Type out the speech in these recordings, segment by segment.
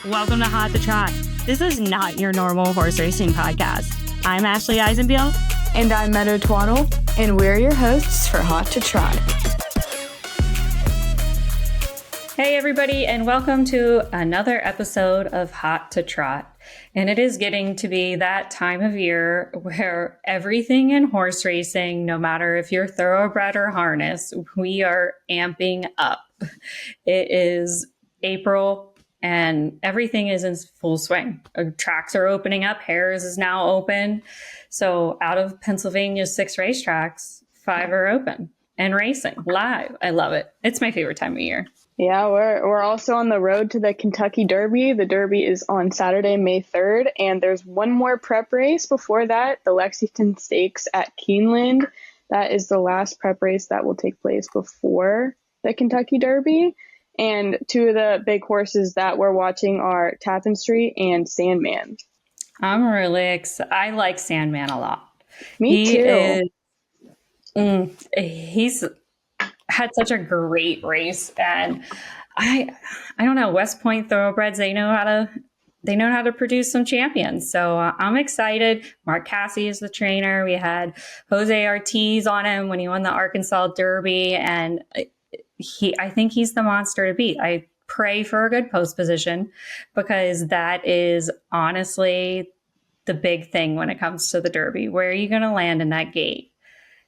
Welcome to Hot to Trot. This is not your normal horse racing podcast. I'm Ashley Eisenbiel. And I'm Meadow Twaddle, and we're your hosts for Hot to Trot. Hey everybody, and welcome to another episode of Hot to Trot. And it is getting to be that time of year where everything in horse racing, no matter if you're thoroughbred or harness, we are amping up. It is April and everything is in full swing. Tracks are opening up. Harris is now open. So out of Pennsylvania's 6 racetracks, 5 are open and racing live. I love it. It's my favorite time of year. Yeah, we're also on the road to the Kentucky Derby. The Derby is on Saturday, May 3rd, and there's one more prep race before that, the Lexington Stakes at Keeneland. That is the last prep race that will take place before the Kentucky Derby. And 2 of the big horses that we're watching are Tappan Street and Sandman. I'm really excited. I like Sandman a lot. Me too. He's had such a great race, and I don't know, West Point thoroughbreds, they know how to produce some champions. So I'm excited. Mark Cassey is the trainer. We had Jose Ortiz on him when he won the Arkansas Derby, and I think he's the monster to beat. I pray for a good post position because that is honestly the big thing when it comes to the Derby. Where are you going to land in that gate?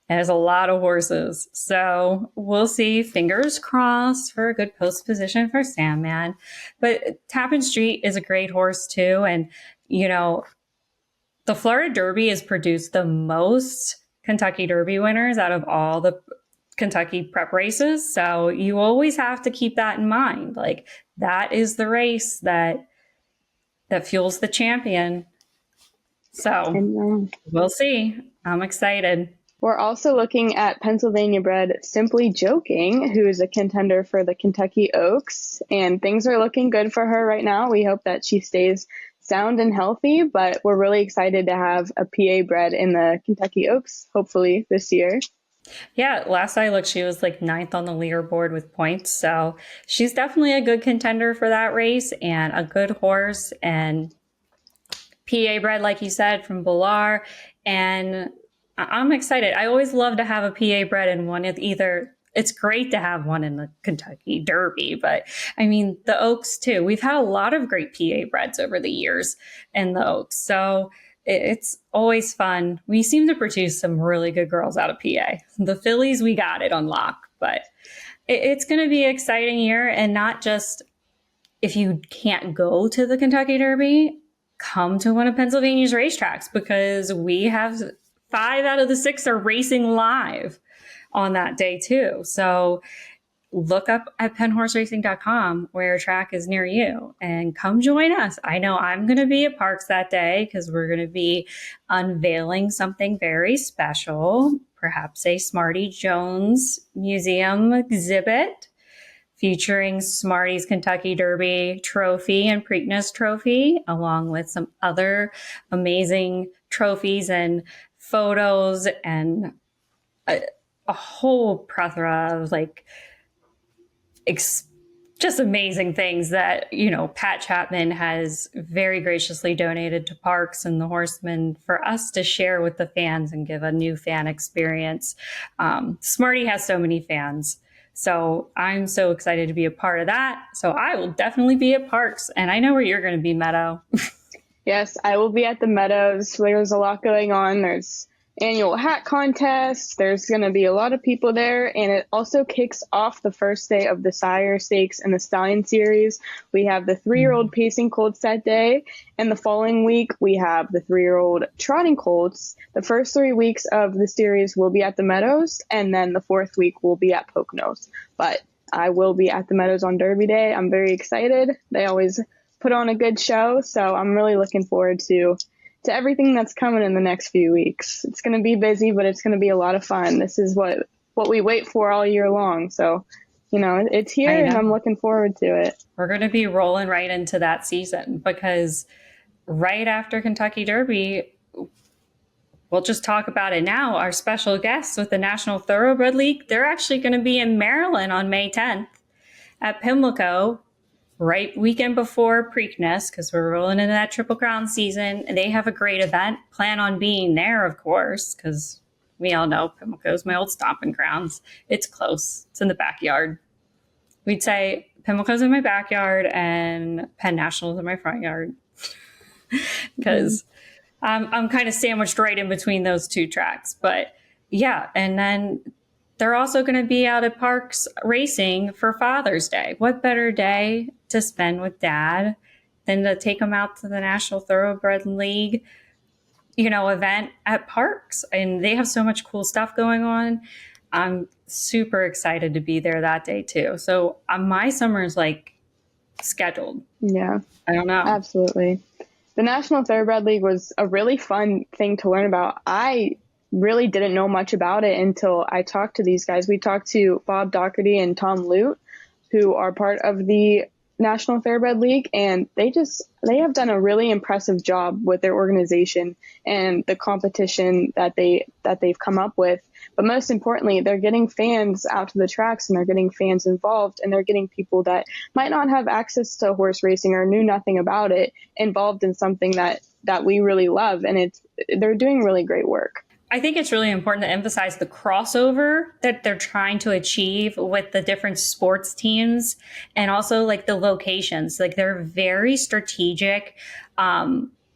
There's a lot of horses. So we'll see. Fingers crossed for a good post position for Sandman. But Tappan Street is a great horse too. And, you know, the Florida Derby has produced the most Kentucky Derby winners out of all the Kentucky prep races. So you always have to keep that in mind. Like, that is the race that fuels the champion. So we'll see. I'm excited. We're also looking at Pennsylvania bred Simply Joking, who is a contender for the Kentucky Oaks, and things are looking good for her right now. We hope that she stays sound and healthy, but we're really excited to have a PA bred in the Kentucky Oaks, hopefully this year. Yeah, last I looked, she was like 9th on the leaderboard with points. So she's definitely a good contender for that race and a good horse, and PA bred, like you said, from Villar. And I'm excited. I always love to have a PA bred in one of either. It's great to have one in the Kentucky Derby, but I mean, the Oaks too. We've had a lot of great PA breds over the years in the Oaks. So it's always fun. We seem to produce some really good girls out of PA. The fillies, we got it on lock, but it's going to be an exciting year. And not just if you can't go to the Kentucky Derby, come to one of Pennsylvania's racetracks, because we have 5 out of the 6 are racing live on that day too. So look up at penhorseracing.com where a track is near you and come join us. I know I'm going to be at Parks that day because we're going to be unveiling something very special, perhaps a Smarty Jones Museum exhibit featuring Smarty's Kentucky Derby trophy and Preakness trophy, along with some other amazing trophies and photos and a whole plethora of just amazing things that, you know, Pat Chapman has very graciously donated to Parks and the Horsemen for us to share with the fans and give a new fan experience. Smarty has so many fans. So I'm so excited to be a part of that. So I will definitely be at Parks, and I know where you're going to be, Meadow. Yes, I will be at the Meadows. There's a lot going on. There's annual hat contests. There's going to be a lot of people there, and it also kicks off the first day of the Sire Stakes and the Stallion Series. We have the 3-year-old Pacing Colts that day, and the following week we have the 3-year-old Trotting Colts. The first 3 weeks of the series will be at the Meadows, and then the 4th week will be at Poconos. But I will be at the Meadows on Derby Day. I'm very excited. They always put on a good show, so I'm really looking forward to everything that's coming in the next few weeks. It's going to be busy, but it's going to be a lot of fun. This is what we wait for all year long. So, you know, it's here and I'm looking forward to it. We're going to be rolling right into that season because right after Kentucky Derby, we'll just talk about it now. Our special guests with the National Thoroughbred League, they're actually going to be in Maryland on May 10th at Pimlico right weekend before Preakness, because we're rolling into that Triple Crown season. They have a great event. Plan on being there, of course, because we all know Pimlico's my old stomping grounds. It's close. It's in the backyard. We'd say Pimlico's in my backyard and Penn National's in my front yard, because I'm kind of sandwiched right in between those two tracks. But yeah, and then they're also going to be out at Parks racing for Father's Day. What better day to spend with Dad than to take him out to the National Thoroughbred League, event at Parks? And they have so much cool stuff going on. I'm super excited to be there that day too. So my summer is like scheduled. Yeah, I don't know. absolutely. The National Thoroughbred League was a really fun thing to learn about. I really didn't know much about it until I talked to these guys. We talked to Bob Doherty and Tom Lute, who are part of the National Thoroughbred League, and they have done a really impressive job with their organization and the competition that they've come up with. But most importantly, they're getting fans out to the tracks, and they're getting fans involved, and they're getting people that might not have access to horse racing or knew nothing about it involved in something that we really love. And they're doing really great work. I think it's really important to emphasize the crossover that they're trying to achieve with the different sports teams, and also like the locations. Like, they're very strategic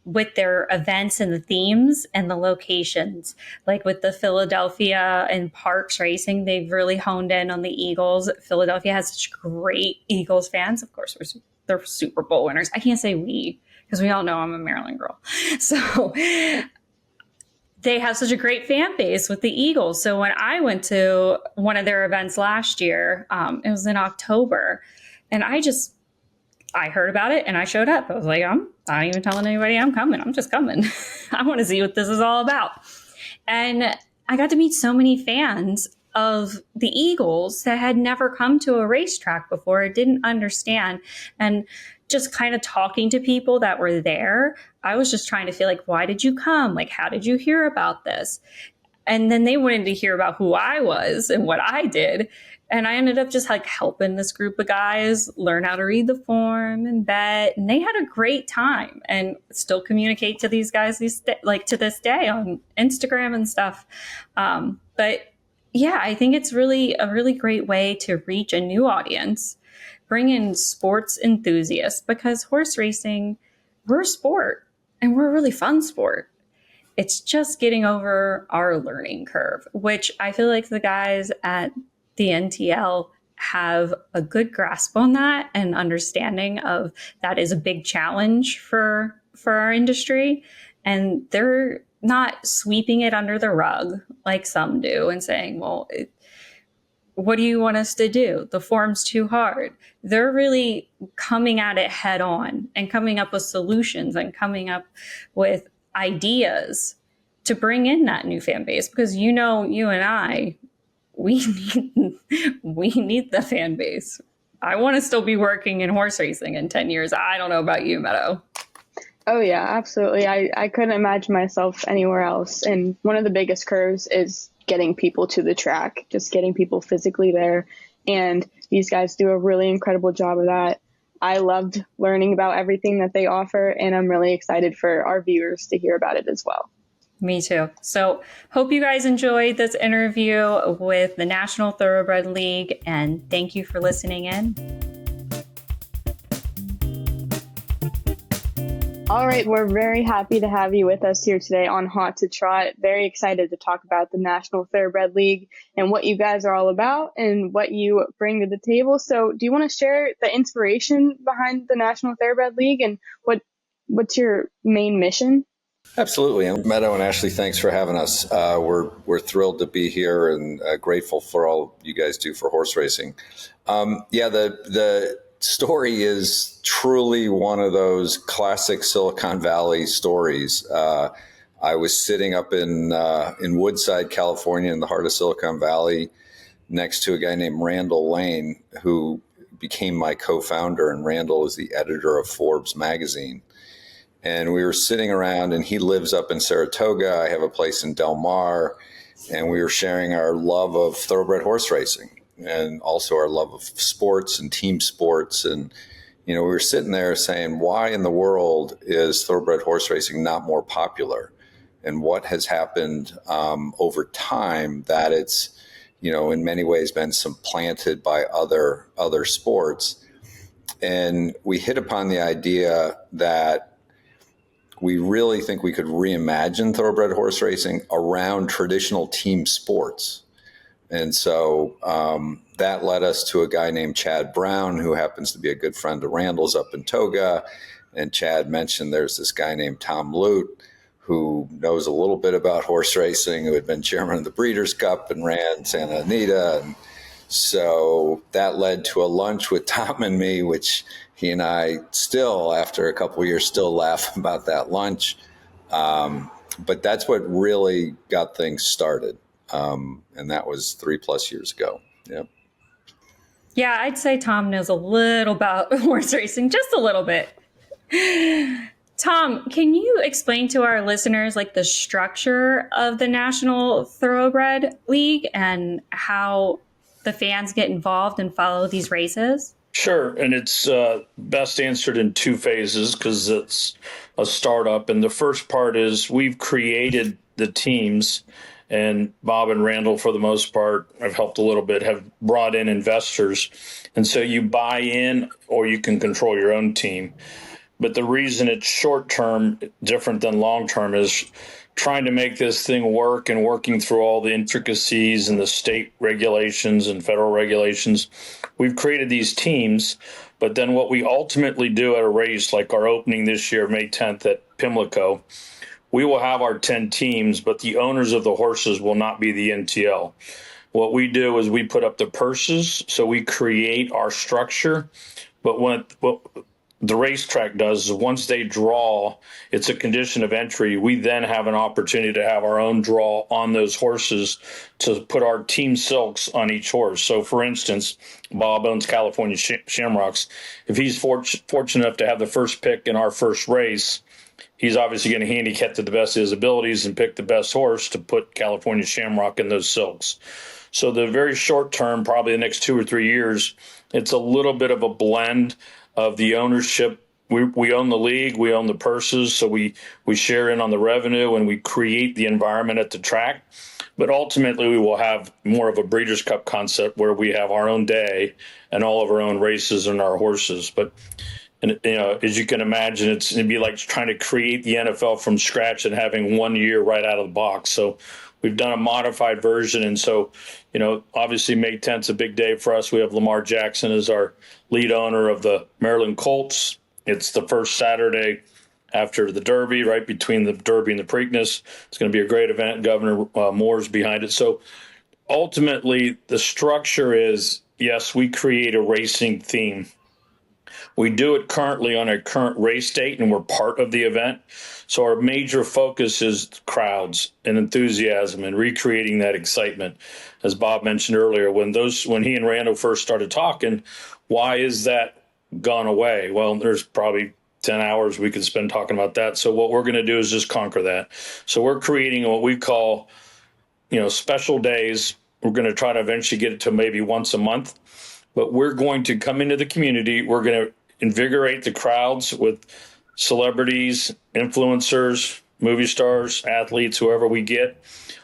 with their events and the themes and the locations. Like with the Philadelphia and Parks racing, they've really honed in on the Eagles. Philadelphia has such great Eagles fans. Of course, they're Super Bowl winners. I can't say we, because we all know I'm a Maryland girl. So they have such a great fan base with the Eagles. So when I went to one of their events last year, it was in October, and I heard about it and I showed up. I was like, I'm not even telling anybody I'm coming. I'm just coming. I want to see what this is all about. And I got to meet so many fans of the Eagles that had never come to a racetrack before, didn't understand. And just kind of talking to people that were there, I was just trying to feel like, why did you come? Like, how did you hear about this? And then they wanted to hear about who I was and what I did. And I ended up just like helping this group of guys learn how to read the form and bet. And they had a great time, and still communicate to these guys to this day on Instagram and stuff. But yeah, I think it's really a really great way to reach a new audience, bring in sports enthusiasts, because horse racing, we're a sport, and we're a really fun sport. It's just getting over our learning curve, which I feel like the guys at the NTL have a good grasp on that, and understanding of that is a big challenge for our industry. And they're not sweeping it under the rug like some do and saying, well, what do you want us to do? The form's too hard. They're really coming at it head on and coming up with solutions and coming up with ideas to bring in that new fan base. Because you and I, we need the fan base. I want to still be working in horse racing in 10 years. I don't know about you, Meadow. Oh, yeah, absolutely. I couldn't imagine myself anywhere else. And one of the biggest curves is getting people to the track, just getting people physically there. And these guys do a really incredible job of that. I loved learning about everything that they offer, and I'm really excited for our viewers to hear about it as well. Me too. So hope you guys enjoyed this interview with the National Thoroughbred League, and thank you for listening in. All right, we're very happy to have you with us here today on Hot to Trot. Very excited to talk about the National Thoroughbred League and what you guys are all about and what you bring to the table. So do you want to share the inspiration behind the National Thoroughbred League and what's your main mission? Absolutely. And Meadow and Ashley, thanks for having us. We're thrilled to be here and grateful for all you guys do for horse racing. The story is truly one of those classic Silicon Valley stories. I was sitting up in Woodside, California, in the heart of Silicon Valley, next to a guy named Randall Lane, who became my co-founder. And Randall is the editor of Forbes magazine. And we were sitting around, and he lives up in Saratoga. I have a place in Del Mar, and we were sharing our love of thoroughbred horse racing and also our love of sports and team sports. And we were sitting there saying, why in the world is thoroughbred horse racing not more popular? And what has happened over time that it's, in many ways been supplanted by other sports. And we hit upon the idea that we really think we could reimagine thoroughbred horse racing around traditional team sports. And so that led us to a guy named Chad Brown, who happens to be a good friend of Randall's up in Toga. And Chad mentioned there's this guy named Tom Lute, who knows a little bit about horse racing, who had been chairman of the Breeders' Cup and ran Santa Anita. And so that led to a lunch with Tom and me, which he and I still, after a couple of years, still laugh about that lunch. But that's what really got things started. And that was 3+ years ago. Yep. Yeah, I'd say Tom knows a little about horse racing, just a little bit. Tom, can you explain to our listeners like the structure of the National Thoroughbred League and how the fans get involved and follow these races? Sure. And it's best answered in two phases because it's a startup. And the first part is we've created the teams, and Bob and Randall, for the most part, I've helped a little bit, have brought in investors. And so you buy in or you can control your own team. But the reason it's short term, different than long term, is trying to make this thing work and working through all the intricacies and the state regulations and federal regulations. We've created these teams, but then what we ultimately do at a race, like our opening this year, May 10th at Pimlico, we will have our 10 teams, but the owners of the horses will not be the NTL. What we do is we put up the purses, so we create our structure, but what the racetrack does is once they draw, it's a condition of entry. We then have an opportunity to have our own draw on those horses to put our team silks on each horse. So, for instance, Bob owns California Shamrocks. If he's fortunate enough to have the first pick in our first race, he's obviously going to handicap to the best of his abilities and pick the best horse to put California Shamrock in those silks. So the very short term, probably the next 2 or 3 years, it's a little bit of a blend of the ownership. We own the league, we own the purses, so we share in on the revenue and we create the environment at the track. But ultimately, we will have more of a Breeders' Cup concept where we have our own day and all of our own races and our horses. But as you can imagine, it'd be like trying to create the NFL from scratch and having 1 year right out of the box. So we've done a modified version. And so, obviously May 10th is a big day for us. We have Lamar Jackson as our lead owner of the Maryland Colts. It's the first Saturday after the Derby, right between the Derby and the Preakness. It's going to be a great event. Governor Moore's behind it. So ultimately, the structure is, yes, we create a racing theme. We do it currently on a current race date, and we're part of the event. So our major focus is crowds and enthusiasm and recreating that excitement. As Bob mentioned earlier, when he and Randall first started talking, why is that gone away? Well, there's probably 10 hours we could spend talking about that. So what we're going to do is just conquer that. So we're creating what we call, special days. We're going to try to eventually get it to maybe once a month. But we're going to come into the community. We're going to invigorate the crowds with celebrities, influencers, movie stars, athletes, whoever we get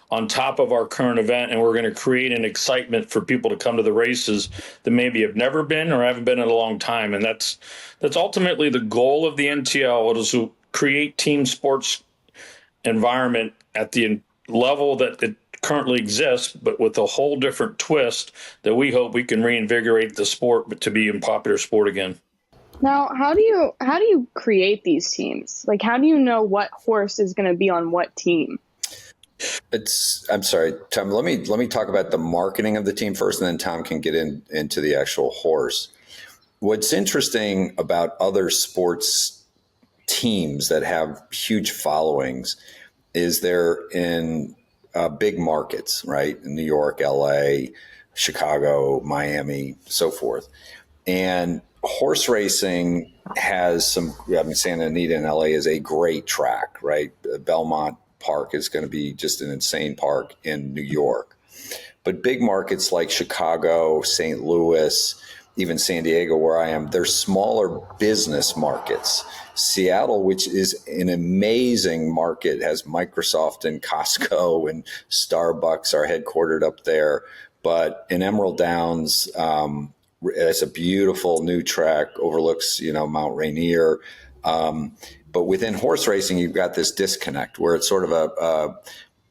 on top of our current event. And we're going to create an excitement for people to come to the races that maybe have never been or haven't been in a long time. And that's ultimately the goal of the NTL, is to create team sports environment at the level that it currently exists, but with a whole different twist that we hope we can reinvigorate the sport to be a popular sport again. Now, how do you create these teams? Like, how do you know what horse is going to be on what team? I'm sorry, Tom, let me talk about the marketing of the team first, and then Tom can get into the actual horse. What's interesting about other sports teams that have huge followings is they're in big markets, right? In New York, LA, Chicago, Miami, so forth. And horse racing has Santa Anita in LA is a great track, right? Belmont Park is going to be just an insane park in New York. But big markets like Chicago, St. Louis, even San Diego, where I am, they're smaller business markets. Seattle, which is an amazing market, has Microsoft and Costco and Starbucks are headquartered up there. But in Emerald Downs, it's a beautiful new track, overlooks, Mount Rainier. But within horse racing, you've got this disconnect where it's sort of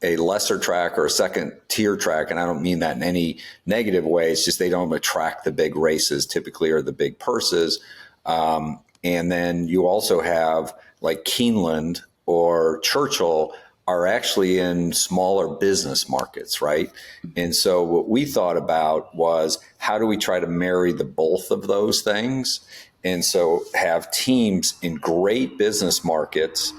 a lesser track or a second tier track. And I don't mean that in any negative way. It's just they don't attract the big races typically or the big purses. And then you also have like Keeneland or Churchill are actually in smaller business markets, right? And so what we thought about was how do we try to marry the both of those things? And so have teams in great business markets,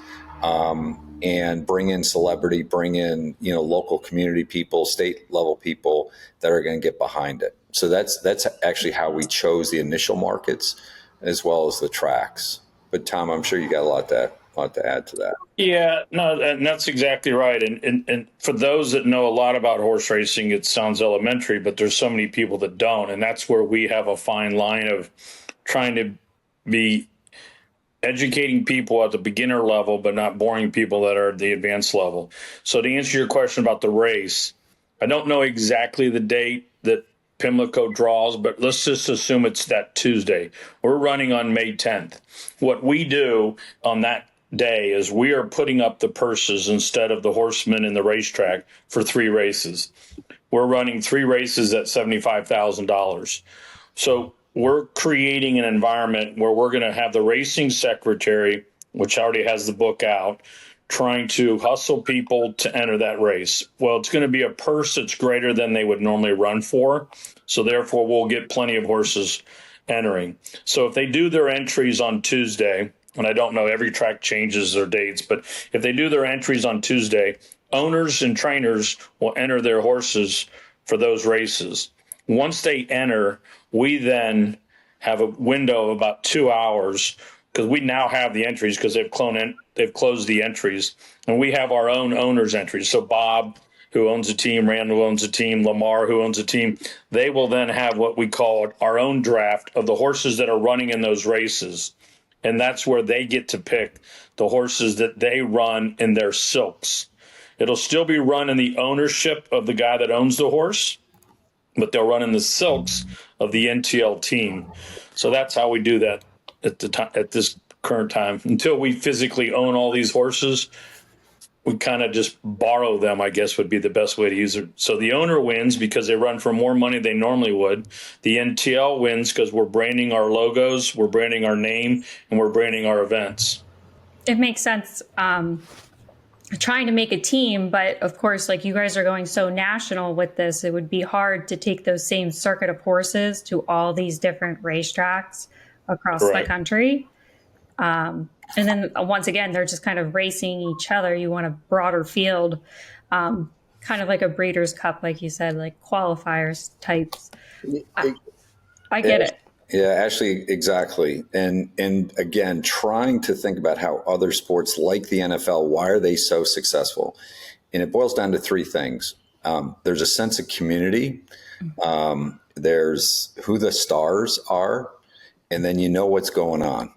and bring in celebrity, bring in, local community people, state level people that are going to get behind it. So that's actually how we chose the initial markets as well as the tracks. But Tom, I'm sure you got a lot to add to that. Yeah, no, and that's exactly right. And for those that know a lot about horse racing, it sounds elementary, but there's so many people that don't. And that's where we have a fine line of trying to be educating people at the beginner level, but not boring people that are at the advanced level. So to answer your question about the race, I don't know exactly the date that Pimlico draws, but let's just assume it's that Tuesday. We're running on May 10th. What we do on that day is we are putting up the purses instead of the horsemen in the racetrack for 3 races. We're running 3 races at $75,000. So we're creating an environment where we're going to have the racing secretary, which already has the book out, trying to hustle people to enter that race. Well, it's going to be a purse that's greater than they would normally run for. So therefore, we'll get plenty of horses entering. So if they do their entries on Tuesday, and I don't know, every track changes their dates, but if they do their entries on Tuesday, owners and trainers will enter their horses for those races. Once they enter, we then have a window of about 2 hours because we now have the entries because they've closed the entries, and we have our own owners' entries. So Bob, who owns a team, Randall owns a team, Lamar, who owns a team, they will then have what we call our own draft of the horses that are running in those races. And that's where they get to pick the horses that they run in their silks. It'll still be run in the ownership of the guy that owns the horse, but they'll run in the silks of the NTL team. So that's how we do that at this current time. Until we physically own all these horses, we kind of just borrow them, I guess would be the best way to use it. So the owner wins because they run for more money than they normally would. The NTL wins because we're branding our logos, we're branding our name, and we're branding our events. It makes sense trying to make a team, but of course, like you guys are going so national with this, it would be hard to take those same circuit of horses to all these different racetracks across the country. And then once again, they're just kind of racing each other. You want a broader field, kind of like a Breeders' Cup, like you said, like qualifiers types. I get it. Yeah, actually, exactly. And again, trying to think about how other sports like the NFL, why are they so successful? And it boils down to 3 things. There's a sense of community. There's who the stars are, and then you know what's going on.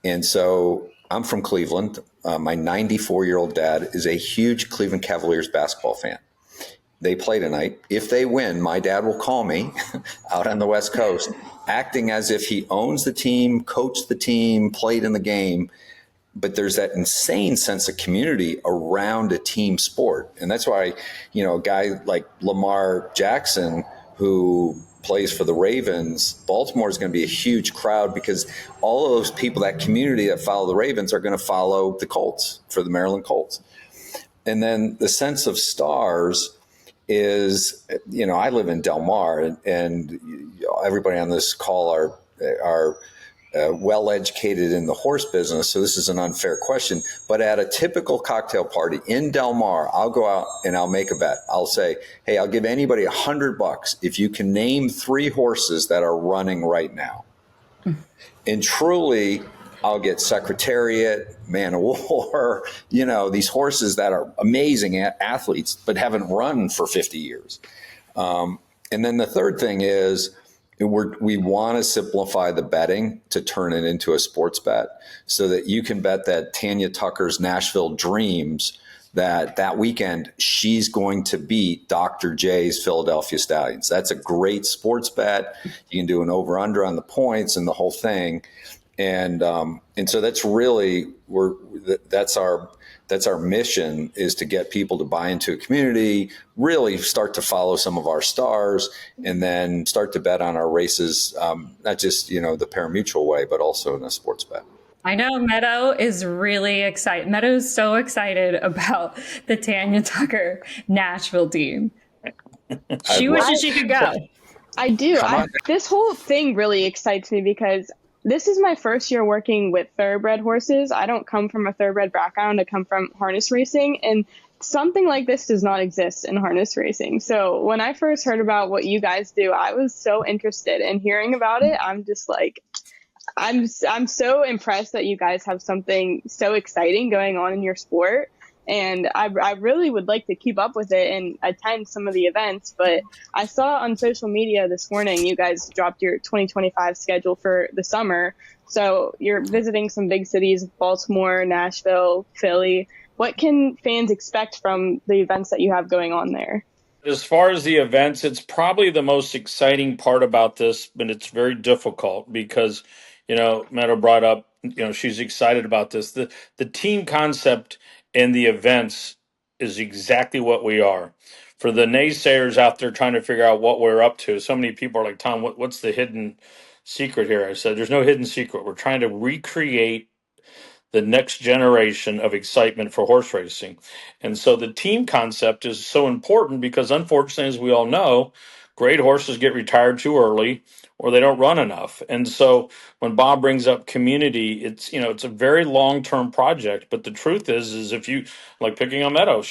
And so I'm from Cleveland. My 94-year-old dad is a huge Cleveland Cavaliers basketball fan. They play tonight. If they win, my dad will call me out on the West Coast, acting as if he owns the team, coached the team, played in the game. But there's that insane sense of community around a team sport. And that's why, a guy like Lamar Jackson, who plays for the Ravens, Baltimore is going to be a huge crowd because all of those people, that community that follow the Ravens, are going to follow the Colts for the Maryland Colts. And then the sense of stars is, I live in Del Mar, and everybody on this call are well educated in the horse business, so this is an unfair question. But at a typical cocktail party in Del Mar, I'll go out and I'll make a bet. I'll say, hey, I'll give anybody $100 if you can name 3 horses that are running right now. And truly, I'll get Secretariat, Man of War, these horses that are amazing athletes but haven't run for 50 years. And then the third thing is, we want to simplify the betting to turn it into a sports bet so that you can bet that Tanya Tucker's Nashville Dreams that weekend she's going to beat Dr. J's Philadelphia Stallions. That's a great sports bet. You can do an over under on the points and the whole thing. And so that's really that's our mission, is to get people to buy into a community, really start to follow some of our stars, and then start to bet on our races, not just the parimutuel way, but also in a sports bet. I know Meadow is really excited. Meadow's so excited about the Tanya Tucker Nashville team. She wishes she could go. I do. This whole thing really excites me because this is my first year working with thoroughbred horses. I don't come from a thoroughbred background. I come from harness racing, and something like this does not exist in harness racing. So when I first heard about what you guys do, I was so interested in hearing about it. I'm just like, I'm so impressed that you guys have something so exciting going on in your sport. And I really would like to keep up with it and attend some of the events. But I saw on social media this morning you guys dropped your 2025 schedule for the summer. So you're visiting some big cities, Baltimore, Nashville, Philly. What can fans expect from the events that you have going on there? As far as the events, it's probably the most exciting part about this, but it's very difficult because, Meadow brought up, she's excited about this. The team concept and the events is exactly what we are. For the naysayers out there trying to figure out what we're up to, so many people are like, Tom, what's the hidden secret here? I said, there's no hidden secret. We're trying to recreate the next generation of excitement for horse racing. And so the team concept is so important because, unfortunately, as we all know, great horses get retired too early or they don't run enough. And so when Bob brings up community, it's a very long-term project. But the truth is if you like picking on Meadow,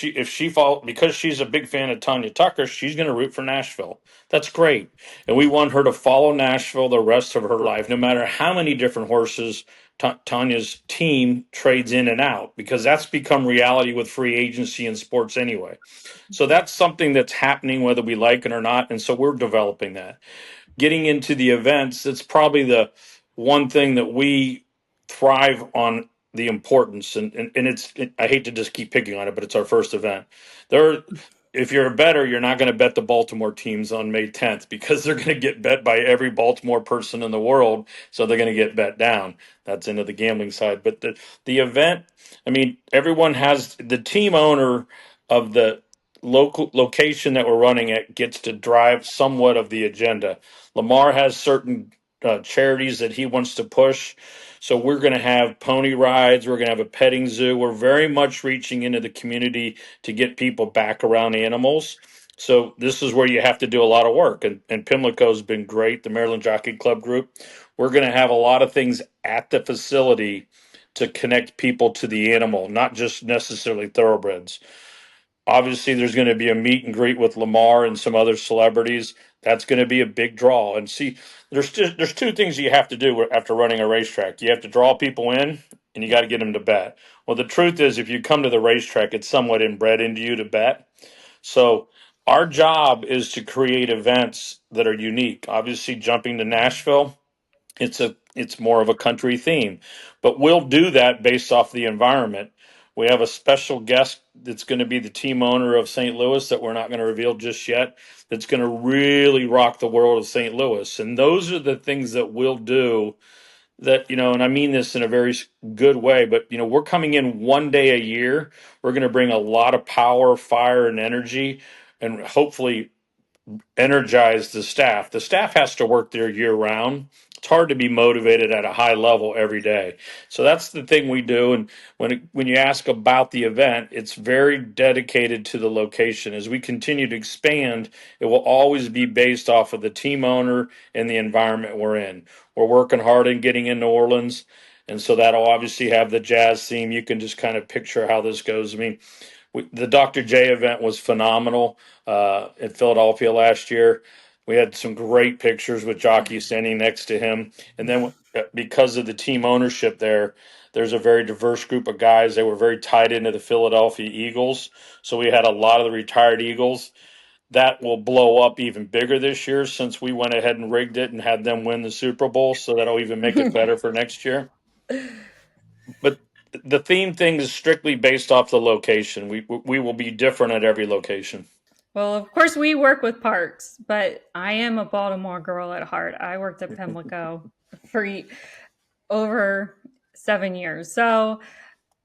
because she's a big fan of Tanya Tucker, she's going to root for Nashville. That's great. And we want her to follow Nashville the rest of her life, no matter how many different horses Tanya's team trades in and out, because that's become reality with free agency in sports anyway. So that's something that's happening whether we like it or not. And so we're developing that. Getting into the events, that's probably the one thing that we thrive on, the importance. And I hate to just keep picking on it, but it's our first event. If you're a bettor, you're not going to bet the Baltimore teams on May 10th because they're going to get bet by every Baltimore person in the world. So they're going to get bet down. That's into the gambling side. But the event, everyone has the team owner of the local location that we're running at gets to drive somewhat of the agenda. Lamar has certain charities that he wants to push. So we're going to have pony rides. We're going to have a petting zoo. We're very much reaching into the community to get people back around animals. So this is where you have to do a lot of work. And Pimlico has been great, the Maryland Jockey Club group. We're going to have a lot of things at the facility to connect people to the animal, not just necessarily thoroughbreds. Obviously, there's going to be a meet and greet with Lamar and some other celebrities. That's going to be a big draw. And see, there's two things you have to do after running a racetrack. You have to draw people in, and you got to get them to bet. Well, the truth is, if you come to the racetrack, it's somewhat inbred into you to bet. So our job is to create events that are unique. Obviously, jumping to Nashville, it's more of a country theme, but we'll do that based off the environment. We have a special guest that's going to be the team owner of St. Louis that we're not going to reveal just yet. That's going to really rock the world of St. Louis. And those are the things that we'll do that, and I mean this in a very good way, but, we're coming in one day a year. We're going to bring a lot of power, fire, and energy, and hopefully energize the staff. The staff has to work there year round. It's hard to be motivated at a high level every day. So that's the thing we do. And when you ask about the event, it's very dedicated to the location. As we continue to expand, it will always be based off of the team owner and the environment we're in. We're working hard in getting in New Orleans. And so that'll obviously have the jazz theme. You can just kind of picture how this goes. The Dr. J event was phenomenal in Philadelphia last year. We had some great pictures with jockeys standing next to him. And then because of the team ownership there's a very diverse group of guys. They were very tied into the Philadelphia Eagles. So we had a lot of the retired Eagles. that will blow up even bigger this year since we went ahead and rigged it and had them win the Super Bowl. So that'll even make it better for next year. But the theme thing is strictly based off the location. We will be different at every location. Well, of course, we work with parks, but I am a Baltimore girl at heart. I worked at Pimlico for over 7 years. So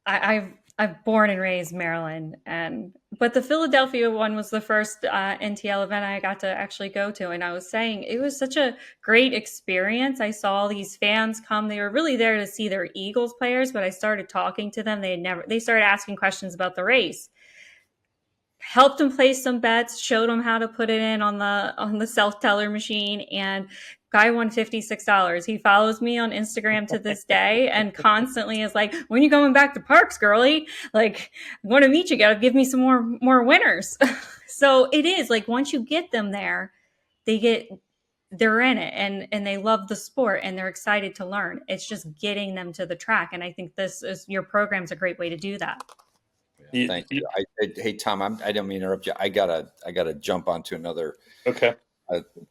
I've born and raised Maryland, but the Philadelphia one was the first NTL event I got to actually go to, and I was saying it was such a great experience. I saw these fans come; they were really there to see their Eagles players. But I started talking to them; they started asking questions about the race. Helped them place some bets, showed them how to put it in on the self teller machine, and guy won $56. He follows me on Instagram to this day and constantly is like, "When you going back to parks, girly? Like, I want to meet you. Got to give me some more winners." So it is like once you get them there, they're in it and they love the sport and they're excited to learn. It's just getting them to the track, and I think your program's a great way to do that. Thank you. Hey, Tom, I don't mean to interrupt you. I gotta jump onto another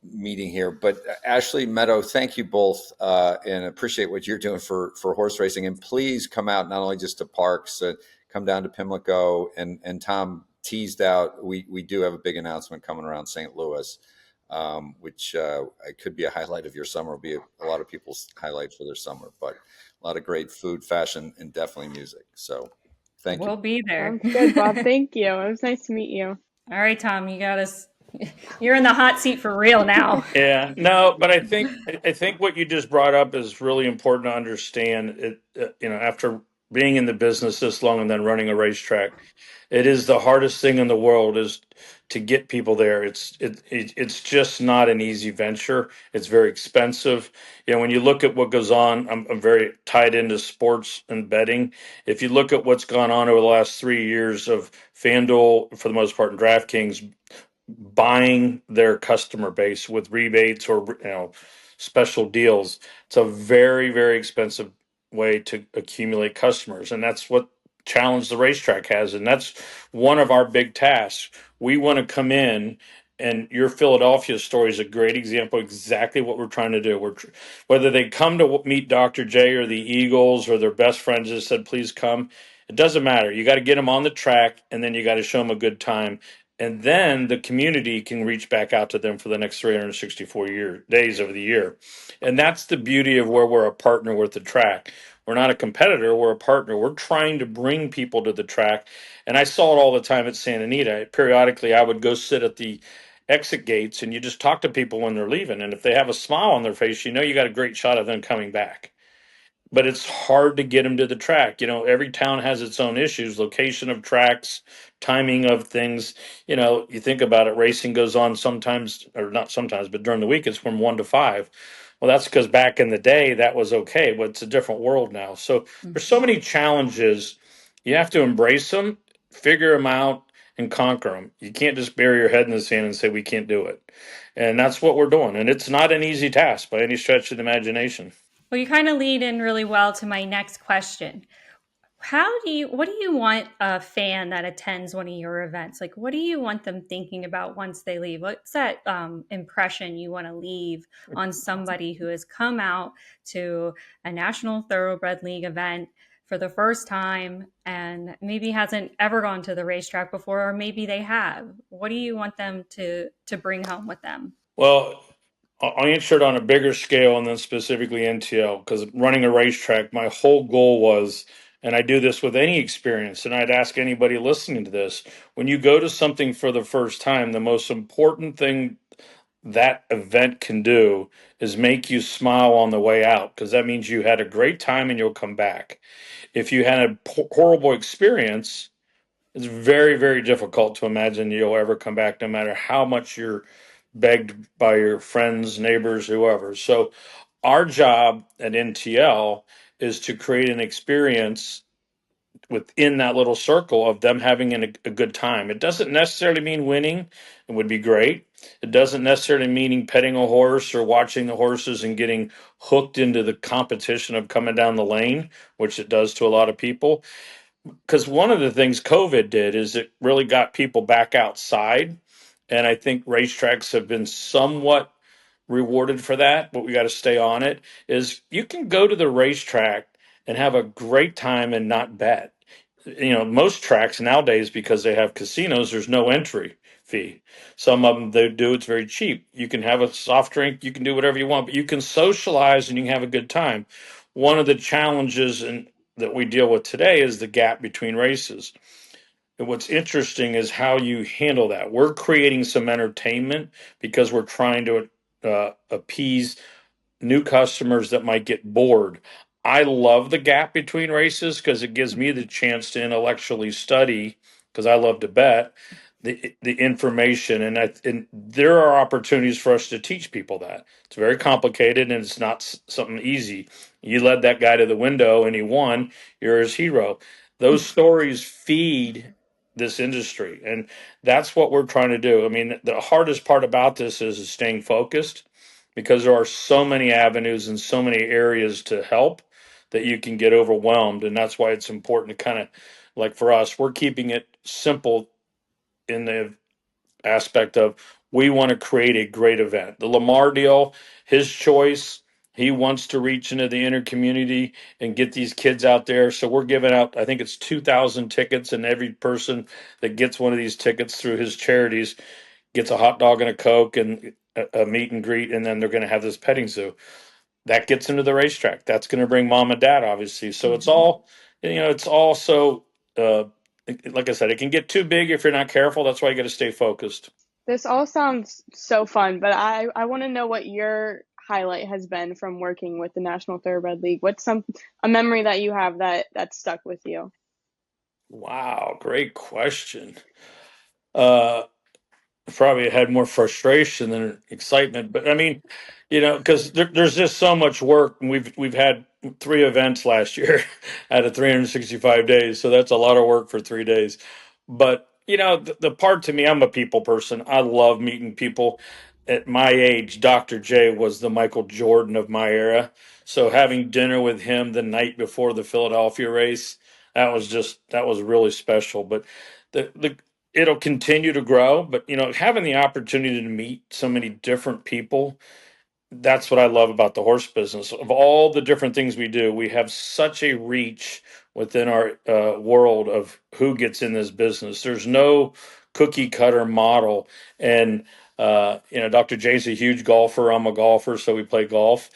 meeting here. But Ashley, Meadow, thank you both, and appreciate what you're doing for horse racing. And please come out not only just to parks, come down to Pimlico. And Tom teased out we do have a big announcement coming around St. Louis, which could be a highlight of your summer. Will be a lot of people's highlight for their summer. But a lot of great food, fashion, and definitely music. So. Thank you. We'll be there. Sounds good, Bob. Thank you. It was nice to meet you. All right, Tom, you got us. You're in the hot seat for real now. Yeah, no, but I think what you just brought up is really important to understand. It, after being in the business this long and then running a racetrack, it is the hardest thing in the world is to get people there. It's just not an easy venture. It's very expensive. When you look at what goes on, I'm very tied into sports and betting. If you look at what's gone on over the last 3 years of FanDuel, for the most part, and DraftKings buying their customer base with rebates or special deals, it's a very, very expensive way to accumulate customers, and that's what challenge the racetrack has, and that's one of our big tasks. We want to come in, and your Philadelphia story is a great example, exactly what we're trying to do. Whether they come to meet Dr. J or the Eagles or their best friends just said please come, it doesn't matter. You got to get them on the track, and then you got to show them a good time, and then the community can reach back out to them for the next 364 days of the year. And that's the beauty of where we're a partner with the track. We're not a competitor, we're a partner. We're trying to bring people to the track. And I saw it all the time at Santa Anita. Periodically, I would go sit at the exit gates and you just talk to people when they're leaving. And if they have a smile on their face, you got a great shot of them coming back. But it's hard to get them to the track. Every town has its own issues, location of tracks, timing of things. You think about it, racing goes on sometimes, or not sometimes, but during the week it's from 1 to 5. Well, that's because back in the day that was okay, but it's a different world now. So there's so many challenges. You have to embrace them, figure them out, and conquer them. You can't just bury your head in the sand and say we can't do it. And that's what we're doing. And it's not an easy task by any stretch of the imagination. Well, you kind of lead in really well to my next question. What do you want a fan that attends one of your events? Like, what do you want them thinking about once they leave? What's that impression you want to leave on somebody who has come out to a National Thoroughbred League event for the first time and maybe hasn't ever gone to the racetrack before, or maybe they have? What do you want them to bring home with them? Well, I'll answer it on a bigger scale and then specifically NTL, because running a racetrack, my whole goal was, and I do this with any experience, and I'd ask anybody listening to this, when you go to something for the first time, the most important thing that event can do is make you smile on the way out, because that means you had a great time and you'll come back. If you had a horrible experience, it's very, very difficult to imagine you'll ever come back, no matter how much you're begged by your friends, neighbors, whoever. So our job at NTL is to create an experience within that little circle of them having a good time. It doesn't necessarily mean winning. It would be great. It doesn't necessarily mean petting a horse or watching the horses and getting hooked into the competition of coming down the lane, which it does to a lot of people. Because one of the things COVID did is it really got people back outside. And I think racetracks have been somewhat rewarded for that, but we got to stay on it. Is you can go to the racetrack and have a great time and not bet. Most tracks nowadays, because they have casinos, there's no entry fee. Some of them they do, it's very cheap. You can have a soft drink, you can do whatever you want, but you can socialize and you can have a good time. One of the challenges that we deal with today is the gap between races. And what's interesting is how you handle that. We're creating some entertainment because we're trying to appease new customers that might get bored. I love the gap between races because it gives me the chance to intellectually study, because I love to bet the information, and there are opportunities for us to teach people that. It's very complicated and it's not something easy. You led that guy to the window and he won, you're his hero. Those stories feed this industry, and that's what we're trying to do. I mean, the hardest part about this is staying focused, because there are so many avenues and so many areas to help that you can get overwhelmed. And that's why it's important to kind of, like for us, we're keeping it simple in the aspect of we want to create a great event. The Lamar deal, his choice, he wants to reach into the inner community and get these kids out there. So we're giving out, I think it's 2,000 tickets, and every person that gets one of these tickets through his charities gets a hot dog and a Coke and a meet and greet, and then they're going to have this petting zoo. That gets into the racetrack. That's going to bring mom and dad, obviously. So it's all, it's also, like I said, it can get too big if you're not careful. That's why you got to stay focused. This all sounds so fun, but I want to know what your highlight has been from working with the National Thoroughbred League. What's a memory that you have that stuck with you? Wow, great question. Uh, Probably had more frustration than excitement, but I mean, because there's just so much work. And we've had 3 events last year out of 365 days, so that's a lot of work for 3 days. But the part, to me, I'm a people person. I love meeting people. At my age, Dr. J was the Michael Jordan of my era. So having dinner with him the night before the Philadelphia race, that was really special. But the it'll continue to grow, but having the opportunity to meet so many different people, that's what I love about the horse business. Of all the different things we do, we have such a reach within our world of who gets in this business. There's no cookie cutter model. And Dr. J's a huge golfer, I'm a golfer, so we play golf.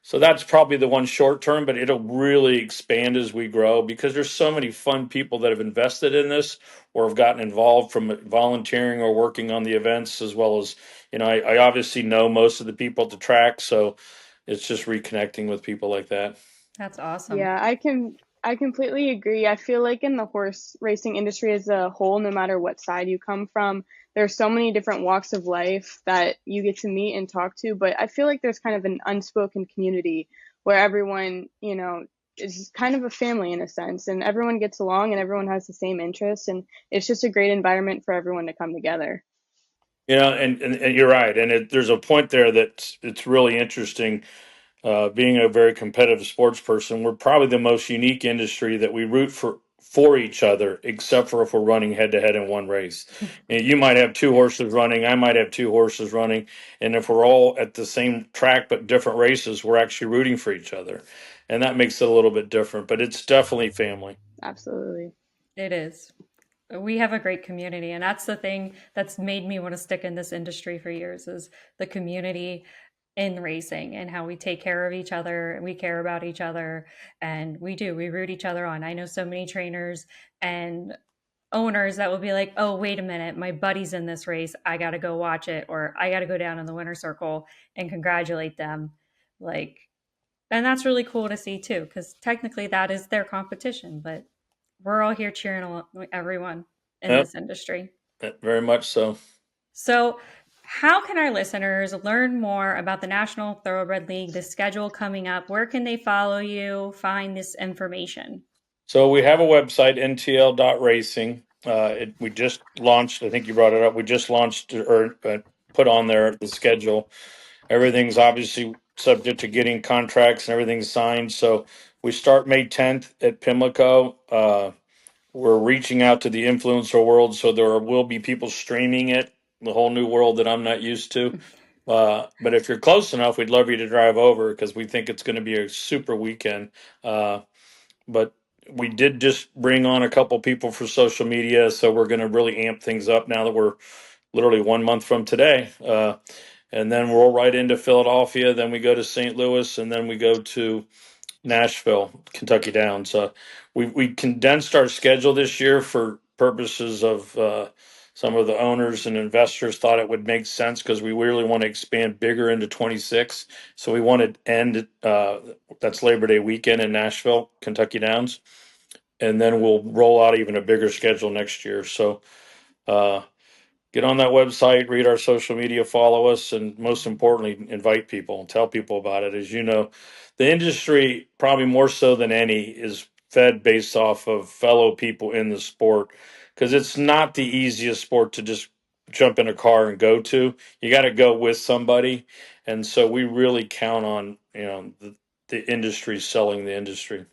So that's probably the one short term, but it'll really expand as we grow, because there's so many fun people that have invested in this or have gotten involved from volunteering or working on the events, as well as, I obviously know most of the people at the track. So it's just reconnecting with people like that. That's awesome. Yeah, I completely agree. I feel like in the horse racing industry as a whole, no matter what side you come from, there's so many different walks of life that you get to meet and talk to, but I feel like there's kind of an unspoken community where everyone, is kind of a family in a sense, and everyone gets along and everyone has the same interests, and it's just a great environment for everyone to come together. And you're right. And there's a point there that it's really interesting. Being a very competitive sports person, we're probably the most unique industry that we root for each other, except for if we're running head to head in one race. And you might have 2 horses running, I might have 2 horses running, and if we're all at the same track but different races, we're actually rooting for each other, and that makes it a little bit different. But it's definitely family. Absolutely. It is. We have a great community, and that's the thing that's made me want to stick in this industry for years, is the community in racing and how we take care of each other and we care about each other, and we root each other on. I know so many trainers and owners that will be like, oh, wait a minute, my buddy's in this race, I got to go watch it, or I got to go down in the winner's circle and congratulate them. And that's really cool to see too, because technically that is their competition, but we're all here cheering everyone in this industry. Very much so. So how can our listeners learn more about the National Thoroughbred League, the schedule coming up? Where can they follow you, find this information? So we have a website, ntl.racing. We just launched, I think you brought it up, we just launched or put on there the schedule. Everything's obviously subject to getting contracts and everything's signed. So we start May 10th at Pimlico. We're reaching out to the influencer world, so there will be people streaming it the whole new world that I'm not used to. But if you're close enough, we'd love you to drive over because we think it's going to be a super weekend. But we did just bring on a couple people for social media, so we're going to really amp things up now that we're literally 1 month from today. And then we'll roll right into Philadelphia. Then we go to St. Louis, and then we go to Nashville, Kentucky Downs. We condensed our schedule this year for purposes of some of the owners and investors thought it would make sense because we really want to expand bigger into 26. So we want to end that's Labor Day weekend in Nashville, Kentucky Downs, and then we'll roll out even a bigger schedule next year. So get on that website, read our social media, follow us, and most importantly, invite people and tell people about it. As you know, the industry, probably more so than any, is fed based off of fellow people in the sport because it's not the easiest sport to just jump in a car and go to. You got to go with somebody. And so we really count on, the industry selling the industry.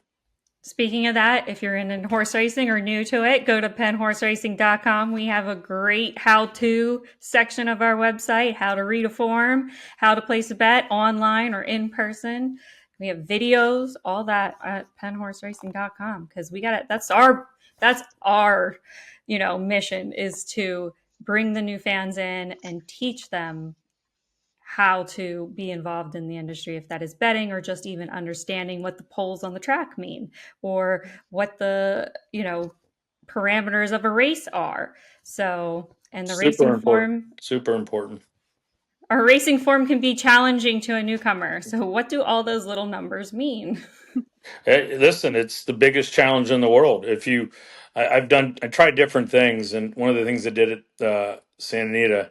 Speaking of that, if you're in horse racing or new to it, go to penhorseracing.com. We have a great how-to section of our website, how to read a form, how to place a bet online or in person. We have videos, all that at penhorseracing.com because we got it. That's our, mission is to bring the new fans in and teach them how to be involved in the industry, if that is betting or just even understanding what the poles on the track mean or what the, parameters of a race are. So, and the racing form. Super important. Our racing form can be challenging to a newcomer. So what do all those little numbers mean? Hey, listen, it's the biggest challenge in the world. I tried different things, and one of the things I did at Santa Anita,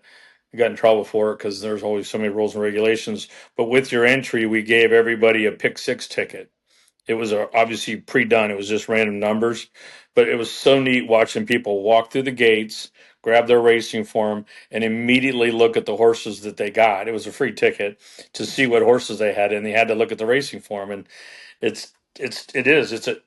I got in trouble for it because there's always so many rules and regulations. But with your entry, we gave everybody a pick six ticket. It was obviously pre-done. It was just random numbers, but it was so neat watching people walk through the gates, grab their racing form, and immediately look at the horses that they got. It was a free ticket to see what horses they had, and they had to look at the racing form. And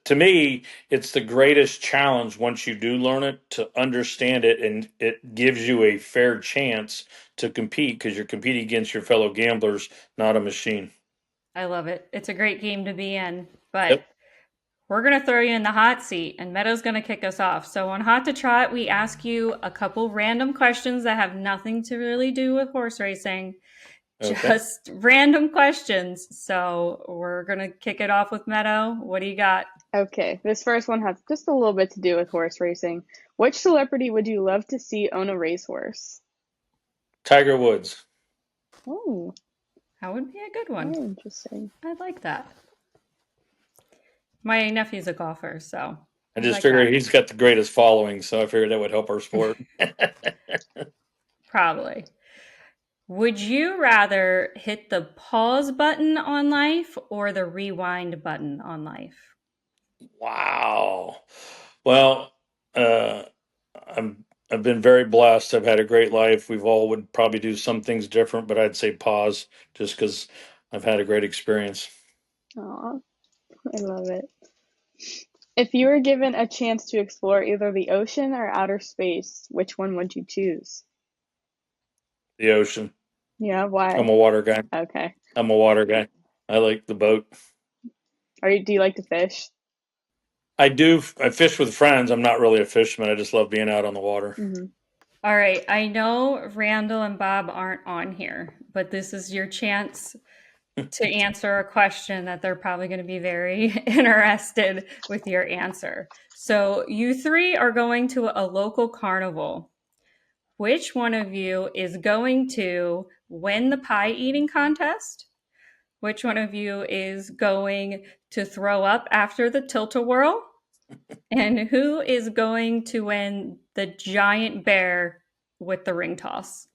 to me, it's the greatest challenge once you do learn it to understand it, and it gives you a fair chance to compete because you're competing against your fellow gamblers, not a machine. I love it. It's a great game to be in, but Yep. we're going to throw you in the hot seat and Meadow's going to kick us off. So on Hot to Trot, we ask you a couple random questions that have nothing to really do with horse racing. Okay. Just random questions. So we're going to kick it off with Meadow. What do you got? Okay, this first one has just a little bit to do with horse racing. Which celebrity would you love to see own a racehorse? Tiger Woods. Oh, That would be a good one. very interesting. I like that. My nephew's a golfer, so I just like figured that. he's got the greatest following, so I figured that would help our sport. Probably. Would you rather hit the pause button on life or the rewind button on life? Wow. Well, I've been very blessed. I've had a great life. We've all would probably do some things different, but I'd say pause just because I've had a great experience. Aw, I love it. If you were given a chance to explore either the ocean or outer space, which one would you choose? The ocean. Yeah, why? I'm a water guy. Okay. I'm a water guy. I like the boat. Do you like to fish? I do. I fish with friends. I'm not really a fisherman. I just love being out on the water. Mm-hmm. All right. I know Randall and Bob aren't on here, but this is your chance to answer a question that they're probably going to be very interested with your answer. So you three are going to a local carnival. Which one of you is going to win the pie eating contest? Which one of you is going to throw up after the tilt-a-whirl? And who is going to win the giant bear with the ring toss?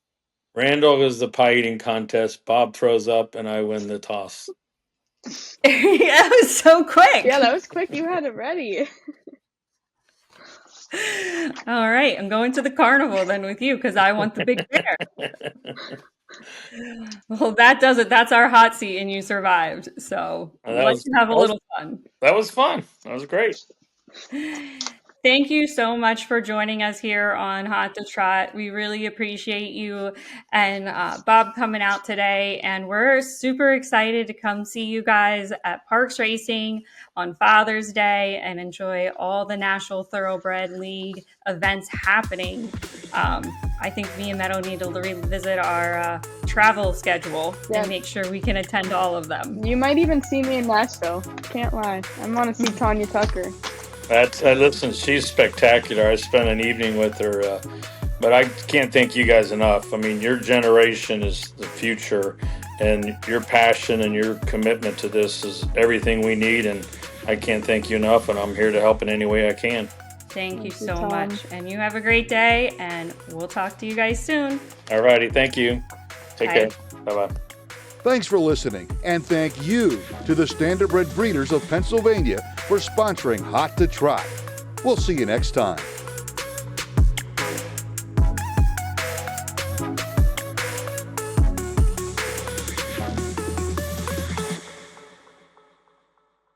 Randall is the pie eating contest. Bob throws up, and I win the toss. That was so quick. Yeah, that was quick. You had it ready. All right, I'm going to the carnival then with you because I want the big bear. Well, that does it. That's our hot seat, and you survived. So let's have a little fun. That was fun. That was great. Thank you so much for joining us here on Hot to Trot. We really appreciate you and Bob coming out today. And we're super excited to come see you guys at Parks Racing on Father's Day and enjoy all the National Thoroughbred League events happening. I think me and Meadow need to revisit our travel schedule and make sure we can attend all of them. You might even see me in Nashville. Can't lie. I want to see Tanya Tucker. Listen, she's spectacular. I spent an evening with her, but I can't thank you guys enough. I mean, your generation is the future, and your passion and your commitment to this is everything we need, and I can't thank you enough, and I'm here to help in any way I can. Thank you so much. And you have a great day, and we'll talk to you guys soon. All righty. Thank you. Take care. Bye-bye. Thanks for listening, and thank you to the Standardbred Breeders of Pennsylvania for sponsoring Hot to Trot. We'll see you next time.